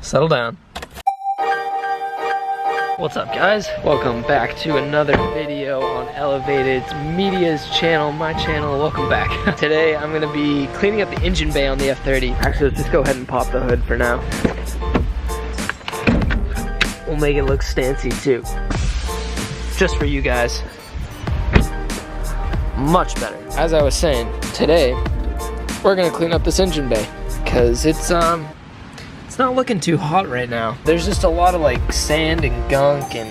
Settle down. What's up, guys? Welcome back to another video on Elevated Media's channel, my channel. Welcome back. Today I'm gonna be cleaning up the engine bay on the F30. Actually, let's just go ahead and pop the hood for now. We'll make it look stancy too. Just for you guys. Much better. As I was saying, today we're gonna clean up this engine bay because it's not looking too hot right now. There's just a lot of like sand and gunk and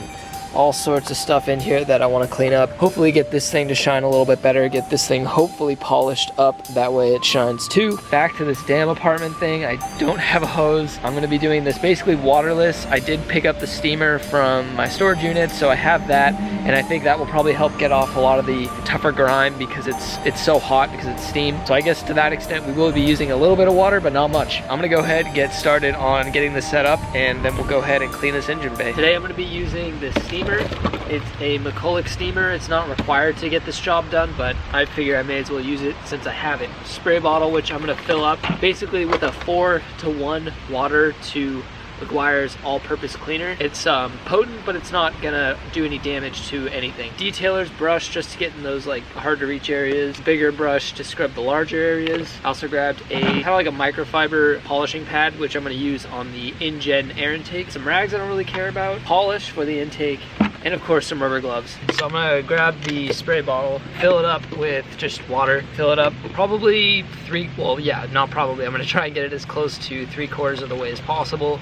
all sorts of stuff in here that I want to clean up. Hopefully get this thing to shine a little bit better, get this thing hopefully polished up, that way it shines too. Back to this damn apartment thing, I don't have a hose. I'm gonna be doing this basically waterless. I did pick up the steamer from my storage unit, so I have that, and I think that will probably help get off a lot of the tougher grime because it's so hot because it's steam. So I guess to that extent we will be using a little bit of water, but not much. I'm gonna go ahead and get started on getting this set up, and then we'll go ahead and clean this engine bay. Today I'm gonna be using this steamer. It's a McCulloch steamer. It's not required to get this job done, but I figure I may as well use it since I have it. Spray bottle, which I'm gonna fill up basically with a 4-to-1 water to McGuire's all-purpose cleaner. It's potent, but it's not gonna do any damage to anything. Detailer's brush just to get in those like hard to reach areas. Bigger brush to scrub the larger areas. I also grabbed a kind of like a microfiber polishing pad, which I'm gonna use on the InGen air intake. Some rags I don't really care about. Polish for the intake. And of course some rubber gloves. So I'm gonna grab the spray bottle, fill it up with just water, fill it up probably I'm gonna try and get it as close to 3/4 of the way as possible.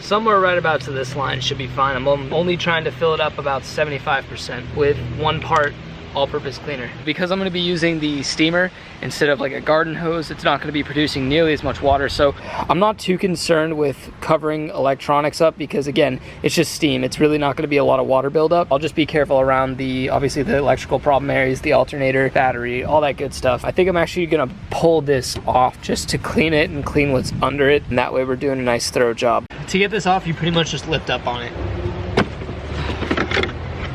Somewhere right about to this line should be fine. I'm only trying to fill it up about 75% with 1 part all-purpose cleaner. Because I'm going to be using the steamer instead of like a garden hose, it's not going to be producing nearly as much water, so I'm not too concerned with covering electronics up because again, it's just steam. It's really not going to be a lot of water buildup. I'll just be careful around obviously the electrical problem areas, the alternator, battery, all that good stuff. I think I'm actually going to pull this off just to clean it and clean what's under it, and that way we're doing a nice thorough job. To get this off, you pretty much just lift up on it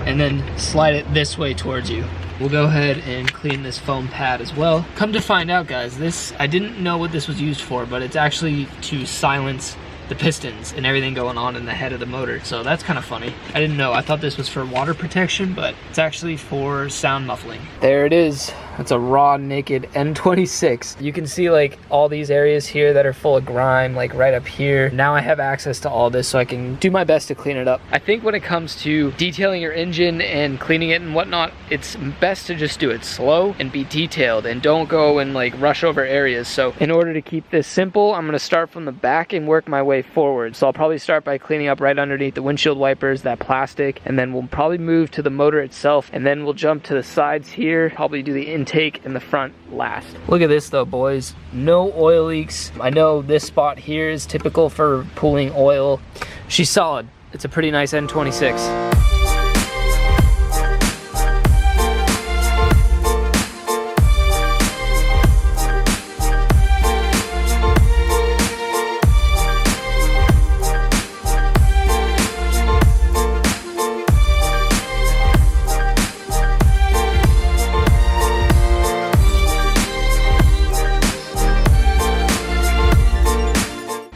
and then slide it this way towards you. We'll go ahead and clean this foam pad as well. Come to find out, guys, I didn't know what this was used for, but it's actually to silence the pistons and everything going on in the head of the motor. So that's kind of funny. I didn't know. I thought this was for water protection, but it's actually for sound muffling. There it is. It's a raw, naked N26. You can see like all these areas here that are full of grime, like right up here. Now I have access to all this so I can do my best to clean it up. I think when it comes to detailing your engine and cleaning it and whatnot, it's best to just do it slow and be detailed and don't go and like rush over areas. So in order to keep this simple, I'm gonna start from the back and work my way forward. So I'll probably start by cleaning up right underneath the windshield wipers, that plastic, and then we'll probably move to the motor itself, and then we'll jump to the sides here, probably do the intake in the front last. Look at this though, boys. No oil leaks. I know this spot here is typical for pooling oil. She's solid. It's a pretty nice N26.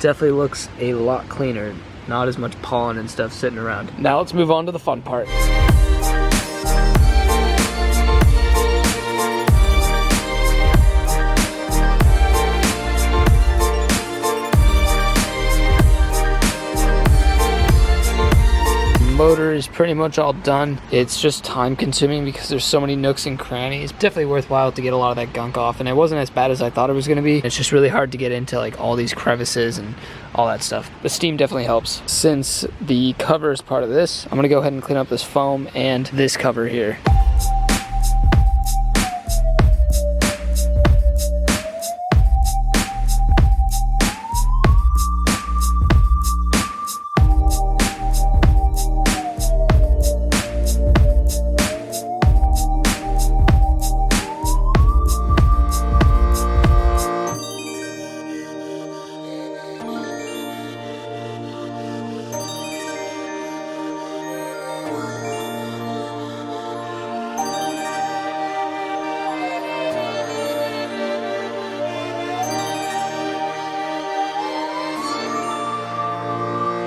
Definitely looks a lot cleaner. Not as much pollen and stuff sitting around. Now let's move on to the fun part. Motor is pretty much all done. It's just time consuming because there's so many nooks and crannies. Definitely worthwhile to get a lot of that gunk off, and it wasn't as bad as I thought it was going to be. It's just really hard to get into like all these crevices and all that stuff. The steam definitely helps. Since the cover is part of this, I'm going to go ahead and clean up this foam and this cover here.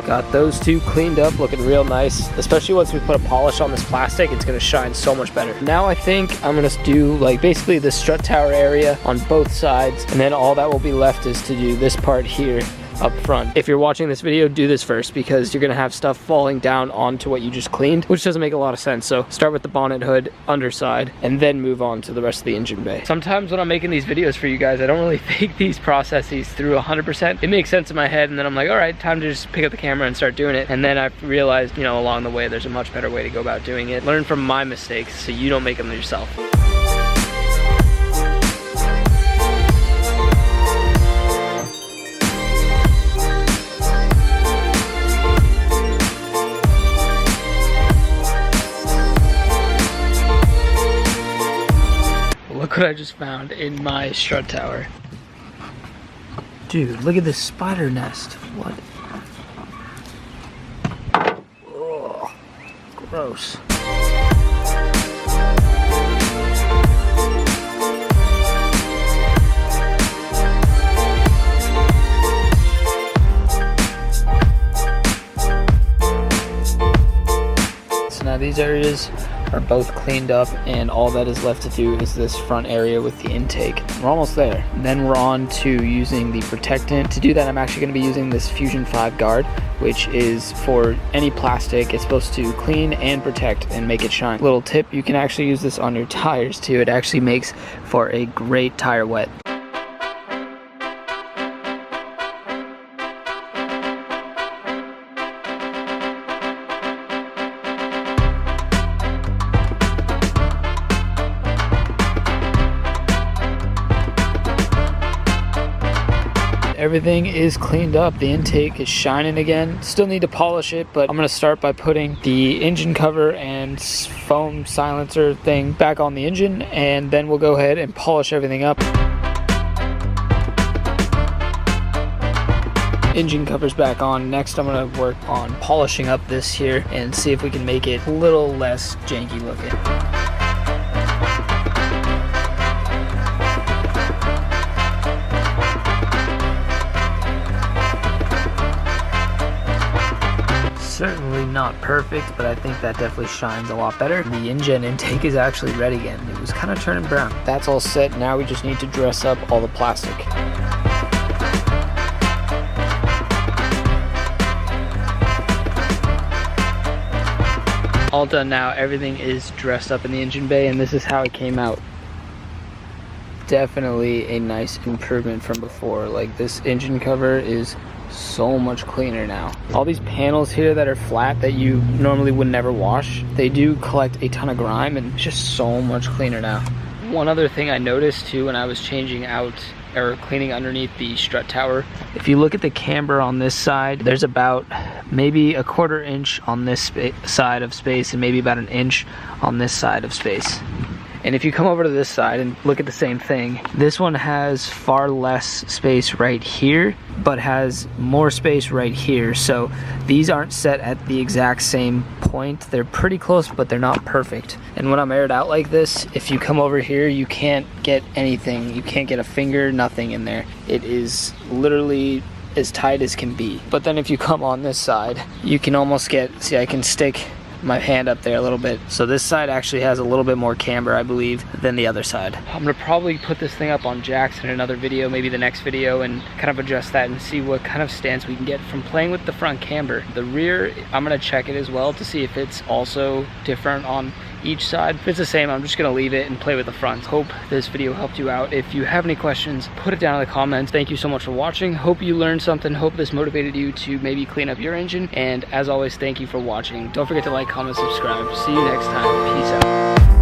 Got those two cleaned up, looking real nice. Especially once we put a polish on this plastic, it's gonna shine so much better. Now I think I'm gonna do like basically the strut tower area on both sides, and then all that will be left is to do this part here up front. If you're watching this video, do this first because you're gonna have stuff falling down onto what you just cleaned, which doesn't make a lot of sense. So start with the bonnet hood, underside, and then move on to the rest of the engine bay. Sometimes when I'm making these videos for you guys, I don't really think these processes through 100%. It makes sense in my head, and then I'm like, all right, time to just pick up the camera and start doing it. And then I've realized, you know, along the way, there's a much better way to go about doing it. Learn from my mistakes so you don't make them yourself. Look what I just found in my strut tower. Dude, look at this spider nest. What? Ugh, gross. So now these areas are both cleaned up, and all that is left to do is this front area with the intake. We're almost there. Then we're on to using the protectant. To do that, I'm actually going to be using this Fusion 5 guard, which is for any plastic. It's supposed to clean and protect and make it shine. Little tip, you can actually use this on your tires too. It actually makes for a great tire wet. Everything is cleaned up. The intake is shining again. Still need to polish it, but I'm gonna start by putting the engine cover and foam silencer thing back on the engine, and then we'll go ahead and polish everything up. Engine cover's back on. Next, I'm gonna work on polishing up this here and see if we can make it a little less janky looking. Certainly not perfect, but I think that definitely shines a lot better. The engine intake is actually red again. It was kind of turning brown. That's all set. Now we just need to dress up all the plastic. All done now. Everything is dressed up in the engine bay, and this is how it came out. Definitely a nice improvement from before. Like, this engine cover is so much cleaner now. All these panels here that are flat that you normally would never wash, they do collect a ton of grime, and it's just so much cleaner now. One other thing I noticed too when I was changing out or cleaning underneath the strut tower, if you look at the camber on this side, there's about maybe a 1/4 inch on this side of space and maybe about 1 inch on this side of space. And if you come over to this side and look at the same thing, this one has far less space right here, but has more space right here. So these aren't set at the exact same point. They're pretty close, but they're not perfect. And when I'm aired out like this, if you come over here, you can't get anything. You can't get a finger, nothing in there. It is literally as tight as can be. But then if you come on this side, you can almost get, see, I can stick my hand up there a little bit. So this side actually has a little bit more camber, I believe, than the other side. I'm gonna probably put this thing up on jacks in another video, maybe the next video, and kind of adjust that and see what kind of stance we can get from playing with the front camber. The rear, I'm gonna check it as well to see if it's also different on each side. If it's the same, I'm just gonna leave it and play with the front. Hope this video helped you out. If you have any questions, put it down in the comments. Thank you so much for watching. Hope you learned something. Hope this motivated you to maybe clean up your engine. And as always, thank you for watching. Don't forget to like, comment, subscribe. See you next time. Peace out.